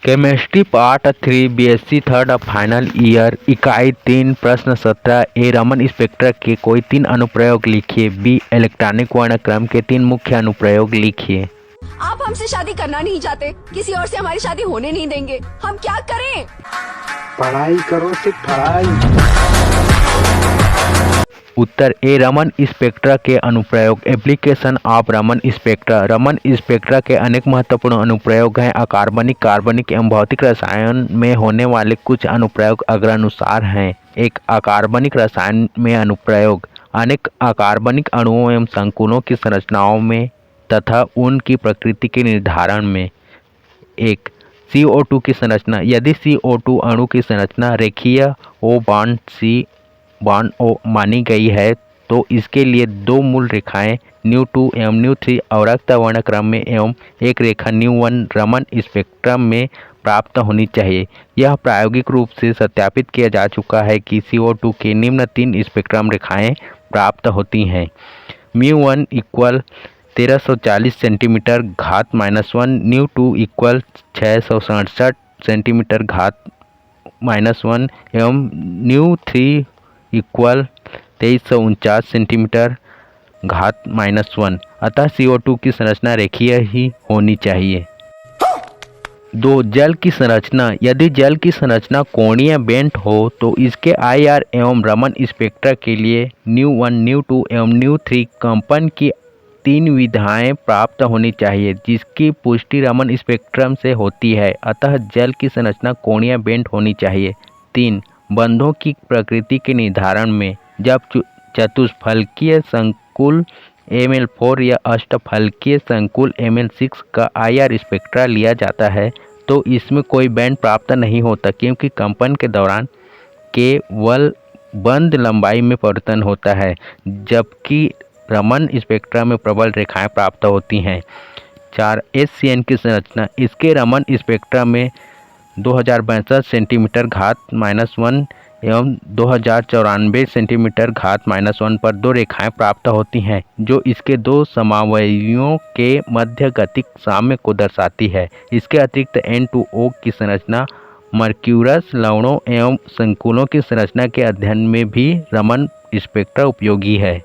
Chemistry part 3 BSc third final year इकाई 3 प्रश्न 17 ए Raman spectra के कोई 3 अनुप्रयोग लिखिए। बी इलेक्ट्रॉनिक वर्णक्रम के 3 मुख्य अनुप्रयोग लिखिए। आप हमसे शादी करना नहीं चाहते, किसी और से हमारी शादी होने नहीं देंगे, हम क्या करें? पढ़ाई करो, सिर्फ पढ़ाई। उत्तर ए रमन स्पेक्ट्रा के अनुप्रयोग। Application of Raman spectra. Raman spectra के अनेक महत्वपूर्ण अनुप्रयोग हैं। अकार्बनिक, कार्बनिक एवं भौतिक रसायन में होने वाले कुछ अनुप्रयोग अग्रानुसार हैं। एक अकार्बनिक रसायन में अनुप्रयोग अनेक अकार्बनिक अणुओं एवं संकुलों की संरचनाओं में तथा उनकी प्रकृति के निर्धारण में। एक CO2 की संरचना। यदि CO2 अणु की संरचना रेखीय O bond C bond O मानी गई है तो इसके लिए 2 मूल रेखाएं ν2 एवं ν3 अवरक्त वर्णक्रम में एवं एक रेखा ν1 रमन स्पेक्ट्रम में प्राप्त होनी चाहिए। यह प्रायोगिक रूप से सत्यापित किया जा चुका है कि CO2 के निम्न 3 स्पेक्ट्रम रेखाएं प्राप्त होती हैं। µ1 इक्वल 1340 सेंटीमीटर घात -1, ν2 इक्वल 667 सेंटीमीटर घात -1 एवं ν3 इक्वल 2349 सेंटीमीटर घात -1। अतः CO2 की संरचना रेखीय ही होनी चाहिए। 2 जल की संरचना। यदि जल की संरचना कोणीय बेंट हो तो इसके IR एवं रमन स्पेक्ट्रा के लिए ν1 ν2 एवं ν3 कंपन की 3 विधाएं प्राप्त होनी चाहिए जिसकी पुष्टि रमन स्पेक्ट्रम से होती है। अतः जल की संरचना कोणीय बेंट होनी चाहिए। 3 बंधों की प्रकृति के निर्धारण में जब चतुष्फलकीय संकुल Ml4 या अष्टफलकीय संकुल Ml6 का IR स्पेक्ट्रा लिया जाता है तो इसमें कोई बैंड प्राप्त नहीं होता क्योंकि कंपन के दौरान केवल बंध लंबाई में परिवर्तन होता है जबकि रमन स्पेक्ट्रा में प्रबल रेखाएं प्राप्त होती हैं। 4 HCN की संरचना। इसके रमन स्पेक्ट्रा में 2062 सेंटीमीटर घात -1 एवं 2094 सेंटीमीटर घात -1 पर 2 रेखाएं प्राप्त होती हैं जो इसके 2 समावयवियों के मध्य गतिक साम्य को दर्शाती है। इसके अतिरिक्त N2O की संरचना मर्क्यूरस लवणों एवं संकुलों की संरचना के अध्ययन में भी रमन स्पेक्ट्रा उपयोगी है।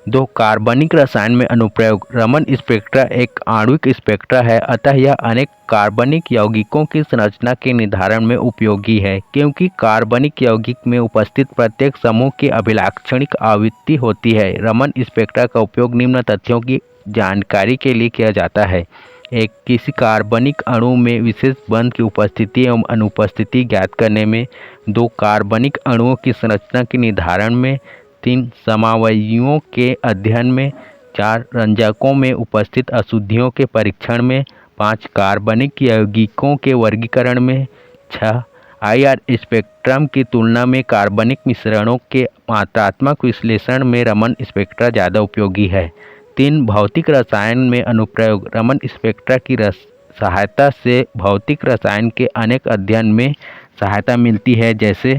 2 कार्बनिक रसायन में अनुप्रयोग। रमन स्पेक्ट्रा एक आणविक स्पेक्ट्रा है अतः यह अनेक कार्बनिक यौगिकों की संरचना के निर्धारण में उपयोगी है क्योंकि कार्बनिक यौगिक में उपस्थित प्रत्येक समूह की अभिलाक्षणिक आवृत्ति होती है। रमन स्पेक्ट्रा का उपयोग निम्न तथ्यों की जानकारी के लिए किया जाता है। एक किसी कार्बनिक अणु में विशेष बंध की उपस्थिति एवं अनुपस्थिति ज्ञात करने में। 2 कार्बनिक अणुओं की संरचना के निर्धारण में। 3 समावयवियों के अध्ययन में। 4 रंजकों में उपस्थित अशुद्धियों के परीक्षण में। 5 कार्बनिक यौगिकों के वर्गीकरण में। 6 IR स्पेक्ट्रम की तुलना में कार्बनिक मिश्रणों के मात्रात्मक विश्लेषण में रमन स्पेक्ट्रा ज़्यादा उपयोगी है। 3 भौतिक रसायन में अनुप्रयोग। रमन स्पेक्ट्रा की सहायता से भौतिक रसायन के अनेक अध्ययन में सहायता मिलती है जैसे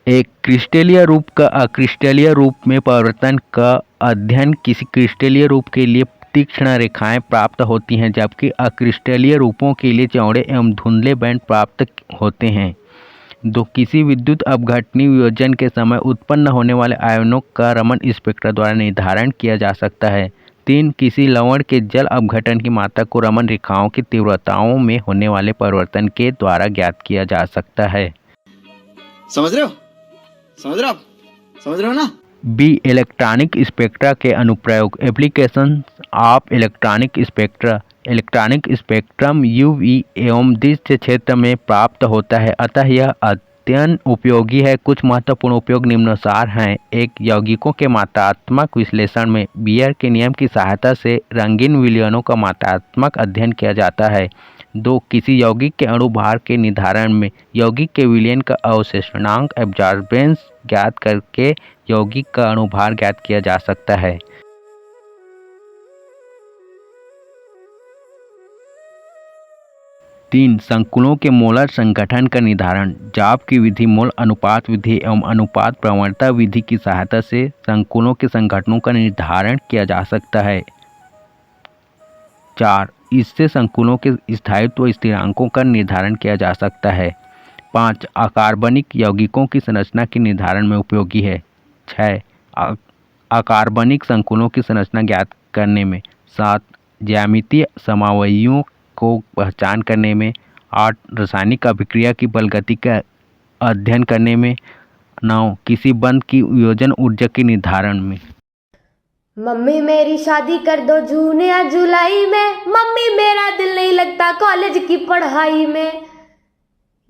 एक क्रिस्टलीय रूप का अक्रिस्टलीय रूप में परिवर्तन का अध्ययन। किसी क्रिस्टलीय रूप के लिए तीक्ष्ण रेखाएं प्राप्त होती हैं जबकि अक्रिस्टलीय रूपों के लिए चौड़े एवं धुंधले बैंड प्राप्त होते हैं। 2 किसी विद्युत अपघटनीय वियोजन के समय उत्पन्न होने वाले आयनों का रमन स्पेक्ट्रा द्वारा निर्धारण किया जा सकता है। 3 किसी लवण के जल अपघटन की मात्रा को रमन रेखाओं की तीव्रताओं में होने वाले परिवर्तन के द्वारा ज्ञात किया जा सकता है। समझ रहे हो? समझ रहे हो आप? समझ रहे हो ना? बी इलेक्ट्रॉनिक स्पेक्ट्रा के अनुप्रयोग। Application of electronic spectra. Electronic spectrum UV एवं दृश्य क्षेत्र में प्राप्त होता है अतः यह अत्यंत उपयोगी है। कुछ महत्वपूर्ण उपयोग निम्नानुसार हैं। 1 यौगिकों के मात्रात्मक विश्लेषण में बियर के नियम की सहायता से रंगीन विलयनों का मात्रात्मक अध्ययन किया जाता है। 2 किसी यौगिक के अणु भार के निर्धारण में यौगिक के विलयन का अवशोषणांक एब्जॉर्बेंस ज्ञात करके यौगिक का अणुभार ज्ञात किया जा सकता है। 3. संकुलों के मोलर संगठन का निर्धारण। जाप की विधि मोल अनुपात विधि एवं अनुपात प्रवणता विधि की सहायता से संकुलों के संगठनों का निर्धारण किया जा सकता है। 4. इससे संकुलों के स्थायित्व स्थिरांकों का निर्धारण किया जा सकता है। 5. अकार्बनिक यौगिकों की संरचना के निर्धारण में उपयोगी है। 6. अकार्बनिक संकुलों की संरचना ज्ञात करने में। 7. ज्यामितीय समावयवों को पहचान करने में। 8. रासायनिक अभिक्रिया की बल गति का अध्ययन करने में। 9. किसी बंध की वियोजन ऊर्जा के निर्धारण में। मम्मी मेरी शादी कर दो जून या जुलाई में, मम्मी मेरा दिल नहीं लगता कॉलेज की पढ़ाई में।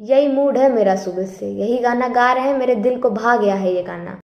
यही मूड है मेरा सुबह से, यही गाना गा रहे हैं, मेरे दिल को भा गया है ये गाना।